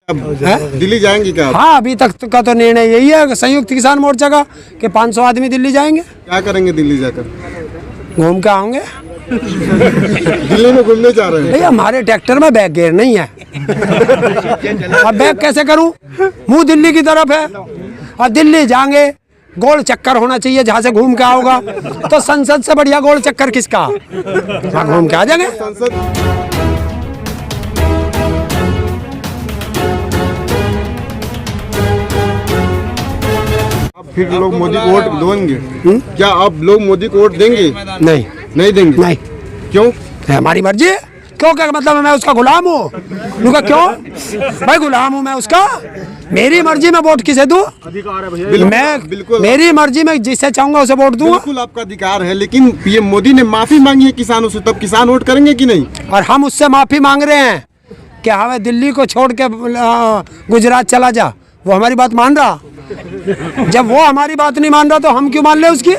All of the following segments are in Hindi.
अब दिल्ली जाएंगे क्या आप? हाँ, अभी तक का तो निर्णय यही है संयुक्त किसान मोर्चा का कि 500 आदमी दिल्ली जाएंगे। क्या करेंगे दिल्ली जाकर? घूम के आएंगे। दिल्ली में घूमने जा रहे हैं? भैया हमारे ट्रैक्टर में बैग गियर नहीं है। अब बैग कैसे करूं? मुंह दिल्ली की तरफ है और दिल्ली जाएंगे। गोल चक्कर होना चाहिए जहाँ से घूम के आओगा। तो संसद से बढ़िया गोल चक्कर किसका? घूम के आ जाएंगे। संसद फिर लोग मोदी को वोट देंगे? क्या अब लोग मोदी को वोट देंगे? नहीं, नहीं देंगे? नहीं। क्यों? हमारी मर्जी है। क्यों? क्या मतलब मैं उसका गुलाम हूँ? क्यों भाई गुलाम हूँ मैं उसका? मेरी मर्जी में वोट किसे दूँ? मैं बिल्कुल मेरी मर्जी में जिसे चाहूंगा उसे वोट दूंगा। बिल्कुल आपका अधिकार है, लेकिन पीएम मोदी ने माफी मांगी है किसानों से, तब किसान वोट करेंगे कि नहीं? और हम उससे माफी मांग रहे हैं कि हमें दिल्ली को छोड़ के गुजरात चला जा। वो हमारी बात मान रहा? जब वो हमारी बात नहीं मान रहा तो हम क्यों मान ले उसकी?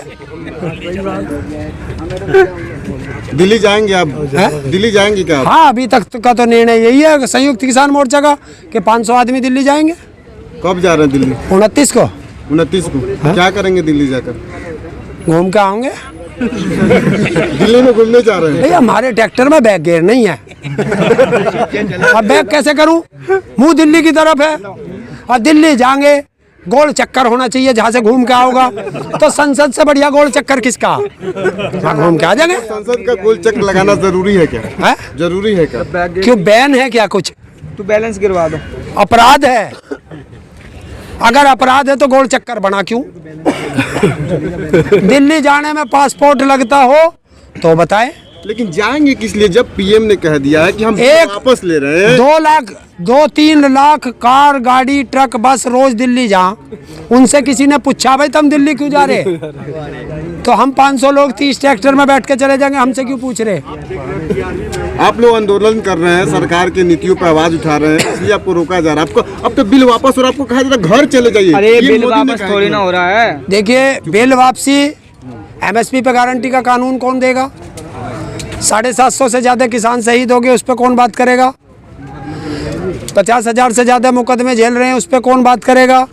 दिल्ली जाएंगे आप? दिल्ली जाएंगे क्या आप? हाँ, अभी तक का तो निर्णय यही है संयुक्त किसान मोर्चा का कि 500 आदमी दिल्ली जाएंगे। कब जा रहे हैं दिल्ली? 29 को। 29 को। क्या करेंगे दिल्ली जाकर? घूम के आएंगे। दिल्ली में घूमने जा रहे हैं? भैया हमारे ट्रैक्टर में बैग गियर नहीं है। अब बैग कैसे करूं? मुंह दिल्ली की तरफ है और दिल्ली जाएंगे। गोल चक्कर होना चाहिए जहाँ से घूम के आओगा। तो संसद से बढ़िया गोल चक्कर किसका? घूम के आ जाएंगे। संसद का गोल चक्कर लगाना जरूरी है क्या? है? जरूरी है क्या? क्यों बैन है क्या कुछ? तू बैलेंस गिरवा दो। अपराध है। अगर अपराध है तो गोल चक्कर बना क्यों? दिल्ली जाने में पासपोर्ट लगता हो तो बताएं। लेकिन जाएंगे किस लिए जब पीएम ने कह दिया है कि हम वापस ले रहे हैं? 2-3 लाख कार, गाड़ी, ट्रक, बस रोज दिल्ली जा। उनसे किसी ने पूछा भाई तुम दिल्ली क्यों जा रहे? तो हम 500 लोग 30 ट्रैक्टर में बैठ के चले जाएंगे। हमसे क्यों पूछ रहे? आप लोग आंदोलन कर रहे हैं, सरकार की नीतियों पर आवाज उठा रहे हैं, इसलिए आपको रोका जा रहा है। आपको अब तो बिल वापस और आपको कहा जा रहा है घर चले जाइए। अरे बिल वापस थोड़ी ना हो रहा है। देखिए, बिल वापसी, एमएसपी पे गारंटी का कानून कौन देगा? 750 से ज्यादा किसान शहीद हो गए, उस पर कौन बात करेगा? 50,000 से ज्यादा मुकदमे झेल रहे हैं, उस पर कौन बात करेगा?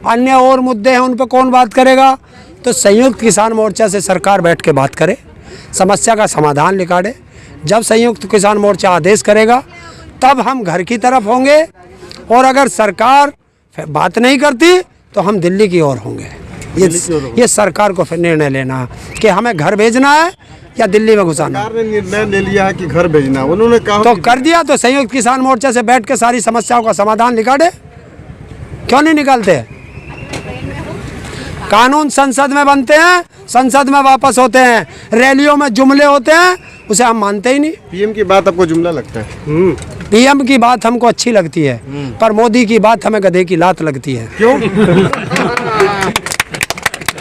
अन्य और मुद्दे हैं, उन पर कौन बात करेगा? तो संयुक्त किसान मोर्चा से सरकार बैठ के बात करे, समस्या का समाधान निकाले। जब संयुक्त किसान मोर्चा आदेश करेगा तब हम घर की तरफ होंगे, और अगर सरकार बात नहीं करती तो हम दिल्ली की ओर होंगे। ये सरकार को फिर निर्णय लेना है कि हमें घर भेजना है या दिल्ली में घुसाना। सरकार ने निर्णय ले लिया है कि घर भेजना, उन्होंने कहा तो कर दिया। तो संयुक्त किसान मोर्चा से बैठ के सारी समस्याओं का समाधान निकाले। क्यों नहीं निकालते? कानून संसद में बनते हैं, संसद में वापस होते हैं, रैलियों में जुमले होते हैं, उसे हम मानते ही नहीं। पीएम की बात आपको जुमला लगता है? पीएम की बात हमको अच्छी लगती है, पर मोदी की बात हमें गधे की लात लगती है। क्यों?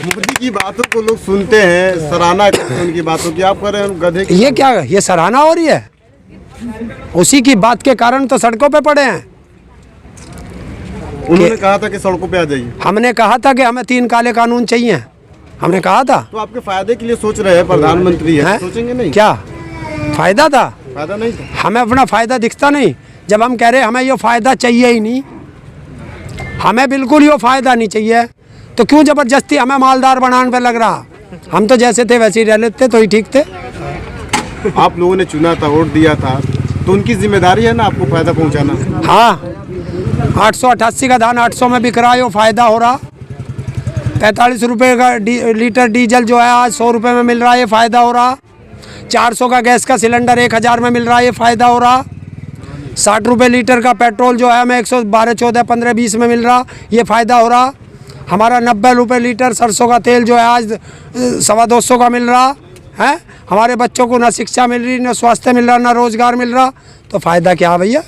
मोदी की बातों को लोग सुनते हैं, सराहना करते हैं उनकी बातों की, आप कह रहे हैं गधे की। ये क्या, ये सराहना हो रही है? उसी की बात के कारण तो सड़कों पे पड़े हैं। उन्होंने कहा था कि सड़कों पे आ जाइए। हमने कहा था कि हमें 3 काले कानून चाहिए, हमने कहा था। तो आपके फायदे के लिए सोच रहे हैं, प्रधानमंत्री है, सोचेंगे नहीं? क्या फायदा था? फायदा नहीं था। हमें अपना फायदा दिखता नहीं। जब हम कह रहे हमें ये फायदा चाहिए ही नहीं, हमें बिल्कुल ये फायदा नहीं चाहिए, तो क्यों जबरदस्ती हमें मालदार बनाने पे लग रहा? हम तो जैसे थे वैसे ही रह लेते तो ही ठीक थे। आप लोगों ने चुना था, वोट दिया था, तो उनकी जिम्मेदारी है ना आपको फायदा पहुंचाना। हाँ, 888 का धान 800 में बिक रहा है, वो फायदा हो रहा। 45 रुपये का लीटर डीजल जो है आज 100 रुपये में मिल रहा है, ये फायदा हो रहा। 400 का गैस का सिलेंडर 1000 में मिल रहा है, ये फायदा हो रहा। 60 रुपये लीटर का पेट्रोल जो है हमें 112, 14, 15, 20 में मिल रहा, ये फायदा हो रहा। हमारा 90 रुपये लीटर सरसों का तेल जो है आज 225 का मिल रहा है। हमारे बच्चों को ना शिक्षा मिल रही, ना स्वास्थ्य मिल रहा, ना रोजगार मिल रहा, तो फायदा क्या भैया?